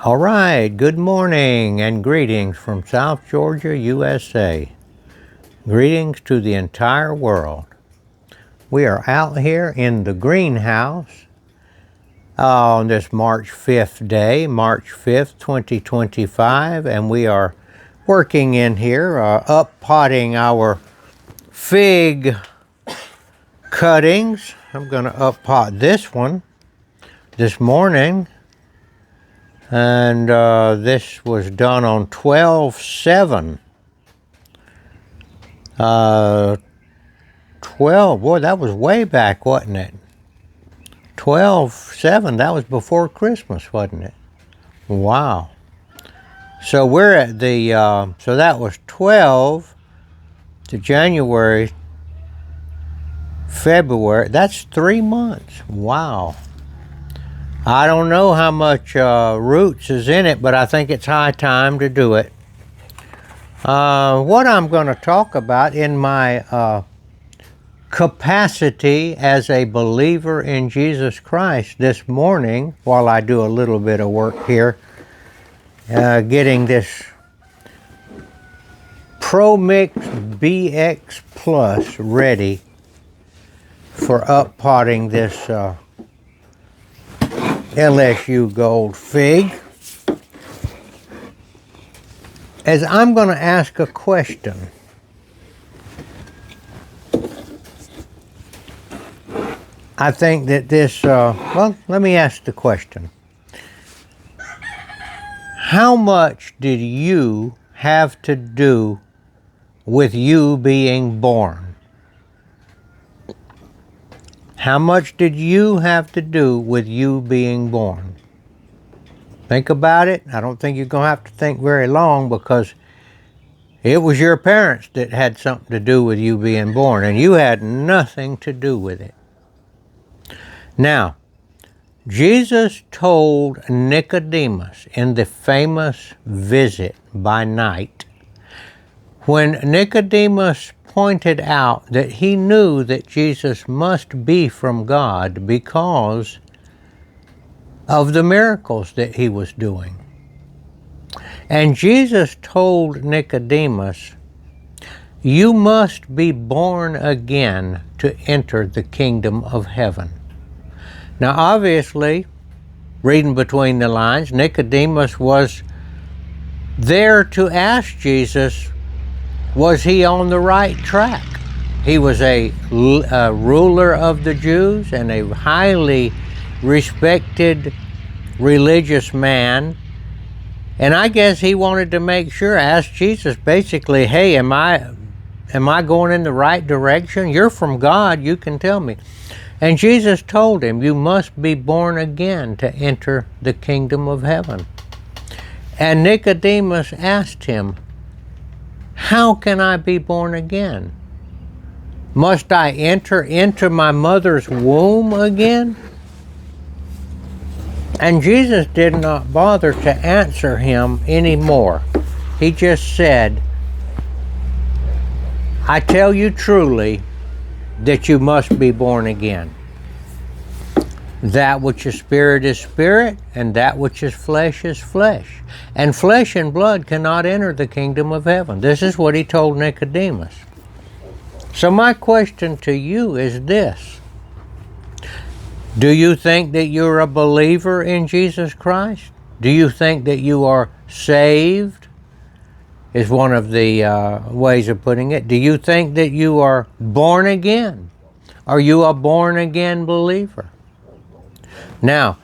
All right, good morning and greetings from South Georgia, USA. Greetings to the entire world. We are out here in the greenhouse on this March 5th day, March 5th, 2025, and we are working in here, up potting our fig cuttings. I'm going to up pot this one this morning. And this was done on 12/7. 12, boy, that was way back, wasn't it? 12/7, that was before Christmas, wasn't it? Wow. So we're at the, so that was 12 to January, February. That's 3 months. Wow. I don't know how much roots is in it, but I think it's high time to do it. What I'm going to talk about in my capacity as a believer in Jesus Christ this morning, while I do a little bit of work here, getting this ProMix BX Plus ready for up potting this LSU Gold fig, as I'm going to ask a question. I think that this, well, let me ask the question. How much did you have to do with you being born? How much did you have to do with you being born? Think about it. I don't think you're going to have to think very long, because it was your parents that had something to do with you being born, and you had nothing to do with it. Now, Jesus told Nicodemus in the famous visit by night, when Nicodemus pointed out that he knew that Jesus must be from God because of the miracles that he was doing. And Jesus told Nicodemus, "You must be born again to enter the kingdom of heaven." Now, obviously, reading between the lines, Nicodemus was there to ask Jesus, was he on the right track? He was a ruler of the Jews and a highly respected religious man. And I guess he wanted to make sure, ask Jesus basically, hey, am I going in the right direction? You're from God, you can tell me. And Jesus told him, you must be born again to enter the kingdom of heaven. And Nicodemus asked him, how can I be born again? Must I enter into my mother's womb again? And Jesus did not bother to answer him anymore. He just said, I tell you truly that you must be born again. That which is spirit, and that which is flesh. And flesh and blood cannot enter the kingdom of heaven. This is what he told Nicodemus. So my question to you is this. Do you think that you're a believer in Jesus Christ? Do you think that you are saved? Is one of the ways of putting it. Do you think that you are born again? Are you a born again believer? Now,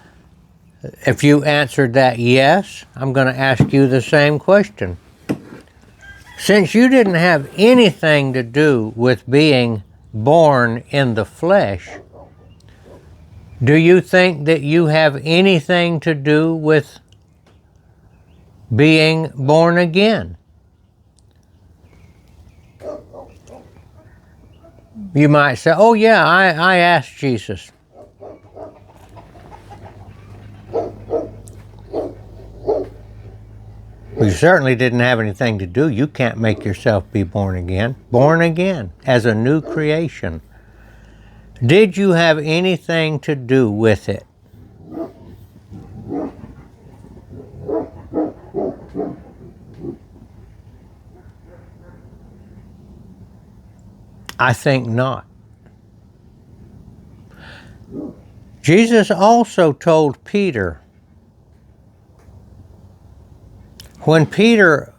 if you answered that yes, I'm going to ask you the same question. Since you didn't have anything to do with being born in the flesh, do you think that you have anything to do with being born again? You might say, oh yeah, I asked Jesus. You certainly didn't have anything to do. You can't make yourself be born again. Born again as a new creation. Did you have anything to do with it? I think not. Jesus also told Peter, when Peter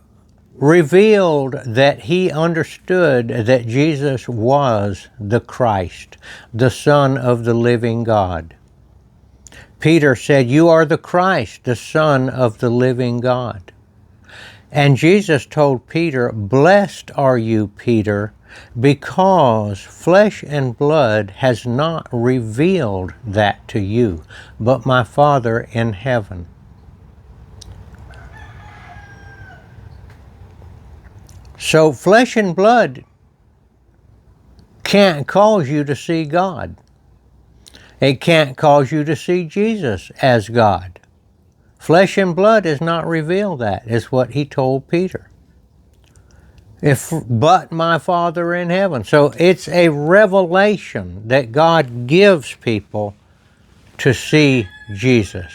revealed that he understood that Jesus was the Christ, the Son of the living God, Peter said, "You are the Christ, the Son of the living God." And Jesus told Peter, "Blessed are you, Peter, because flesh and blood has not revealed that to you, but my Father in heaven." So flesh and blood can't cause you to see God. It can't cause you to see Jesus as God. Flesh and blood has not revealed that, is what he told Peter. But my Father in heaven. So it's a revelation that God gives people to see Jesus.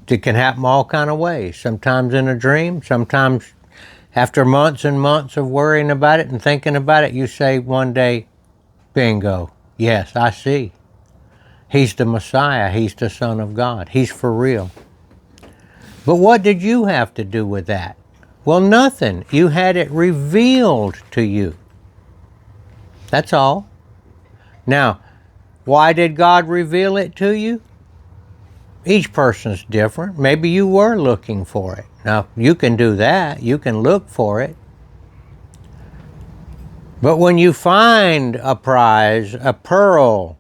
It can happen all kind of ways. Sometimes in a dream, sometimes after months and months of worrying about it and thinking about it, you say one day, bingo, yes, I see. He's the Messiah. He's the Son of God. He's for real. But what did you have to do with that? Well, nothing. You had it revealed to you. That's all. Now, why did God reveal it to you? Each person's different. Maybe you were looking for it. Now, you can do that. You can look for it. But when you find a prize, a pearl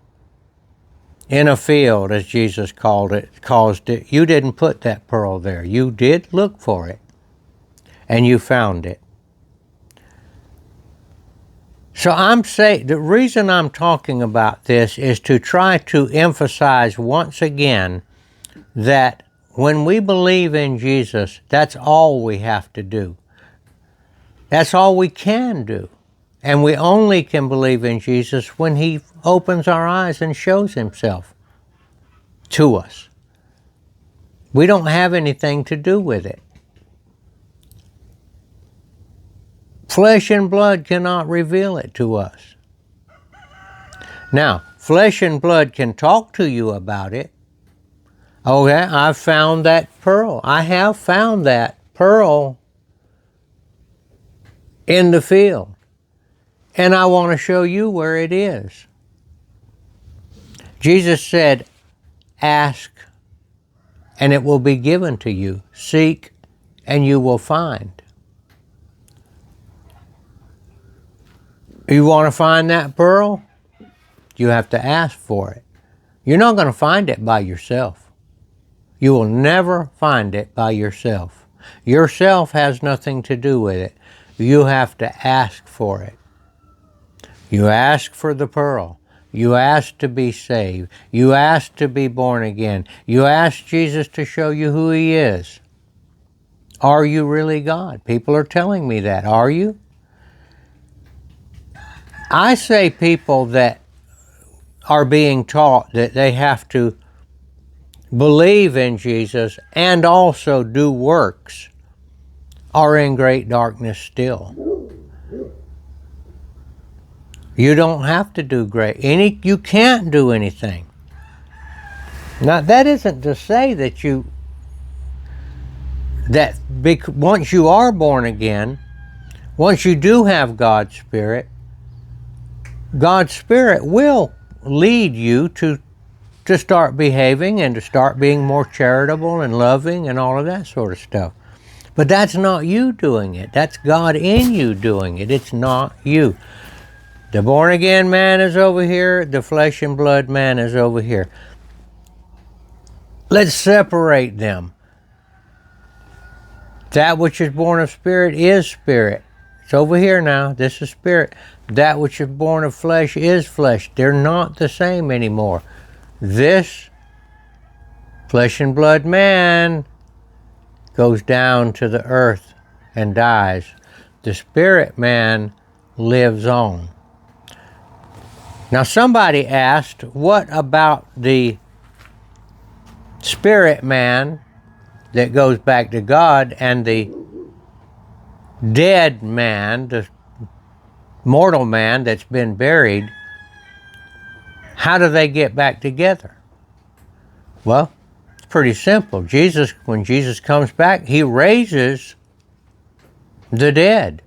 in a field, as Jesus caused it, you didn't put that pearl there. You did look for it, and you found it. So I'm saying, the reason I'm talking about this is to try to emphasize once again that when we believe in Jesus, that's all we have to do. That's all we can do. And we only can believe in Jesus when he opens our eyes and shows himself to us. We don't have anything to do with it. Flesh and blood cannot reveal it to us. Now, flesh and blood can talk to you about it. Okay, I've found that pearl. I have found that pearl in the field. And I want to show you where it is. Jesus said, ask and it will be given to you. Seek and you will find. You want to find that pearl? You have to ask for it. You're not going to find it by yourself. You will never find it by yourself. Yourself has nothing to do with it. You have to ask for it. You ask for the pearl. You ask to be saved. You ask to be born again. You ask Jesus to show you who he is. Are you really God? People are telling me that. Are you? I say people that are being taught that they have to believe in Jesus and also do works are in great darkness still. You don't have to do you can't do anything. Now that isn't to say that once you are born again, once you do have God's Spirit will lead you to start behaving and to start being more charitable and loving and all of that sort of stuff. But that's not you doing it. That's God in you doing it. It's not you. The born again man is over here. The flesh and blood man is over here. Let's separate them. That which is born of spirit is spirit. It's over here now. This is spirit. That which is born of flesh is flesh. They're not the same anymore. This flesh and blood man goes down to the earth and dies. The spirit man lives on. Now somebody asked, what about the spirit man that goes back to God and the dead man, the mortal man that's been buried, how do they get back together? Well, it's pretty simple. When Jesus comes back, he raises the dead.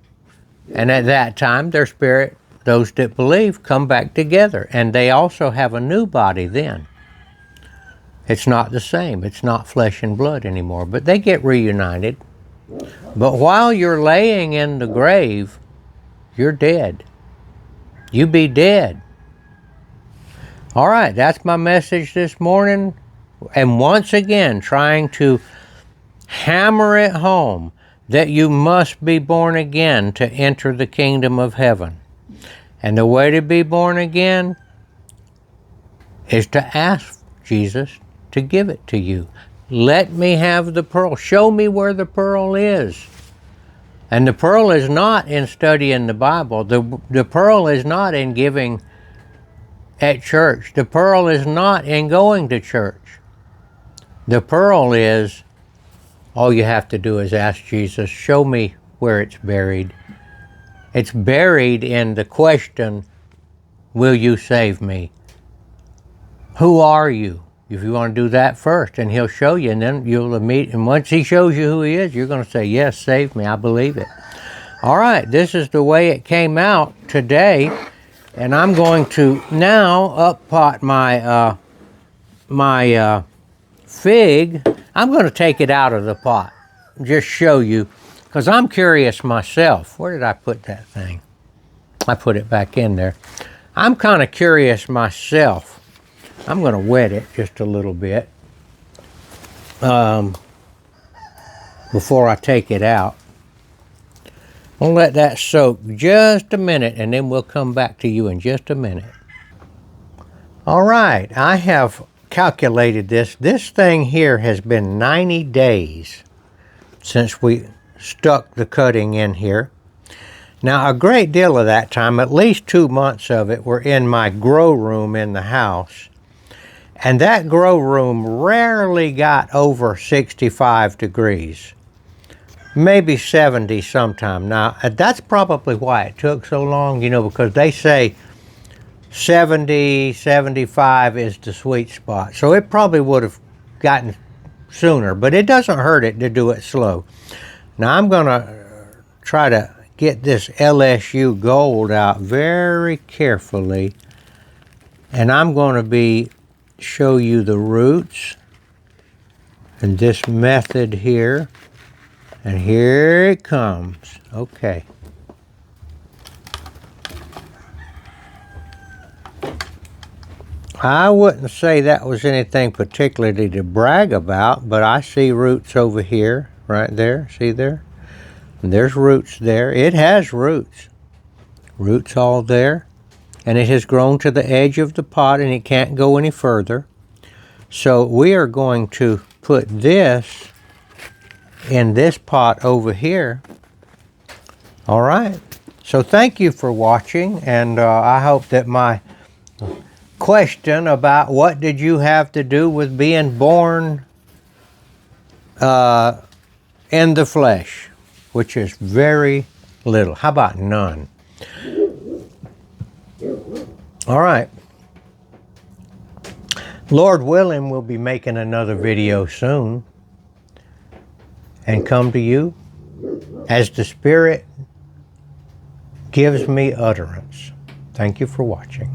And at that time, their spirit, those that believe, come back together. And they also have a new body then. It's not the same. It's not flesh and blood anymore. But they get reunited. But while you're laying in the grave, you're dead. You be dead. All right, that's my message this morning. And once again, trying to hammer it home that you must be born again to enter the kingdom of heaven. And the way to be born again is to ask Jesus to give it to you. Let me have the pearl. Show me where the pearl is. And the pearl is not in studying the Bible. The pearl is not in giving at church. The pearl is not in going to church. The pearl is, all you have to do is ask Jesus, show me where it's buried. It's buried in the question, will you save me? Who are you? If you want to do that first, and he'll show you, and then you'll meet, and once he shows you who he is, you're going to say, yes, save me, I believe it. All right, this is the way it came out today, and I'm going to now up-pot my fig. I'm going to take it out of the pot, just show you, because I'm curious myself. Where did I put that thing? I put it back in there. I'm kind of curious myself. I'm going to wet it just a little bit before I take it out. We'll let that soak just a minute, and then we'll come back to you in just a minute. All right, I have calculated this. This thing here has been 90 days since we stuck the cutting in here. Now, a great deal of that time, at least 2 months of it, were in my grow room in the house. And that grow room rarely got over 65 degrees. Maybe 70 sometime. Now, that's probably why it took so long, because they say 70, 75 is the sweet spot. So it probably would have gotten sooner, but it doesn't hurt it to do it slow. Now, I'm going to try to get this LSU gold out very carefully, and I'm going to show you the roots and this method here, and here it comes. Okay. I wouldn't say that was anything particularly to brag about, but I see roots over here, right there. See there? And there's roots there. It has roots. Roots all there. And it has grown to the edge of the pot, and it can't go any further. So we are going to put this in this pot over here. All right. So thank you for watching, and I hope that my question about what did you have to do with being born in the flesh, which is very little. How about none? All right. Lord willing, we'll be making another video soon and come to you as the Spirit gives me utterance. Thank you for watching.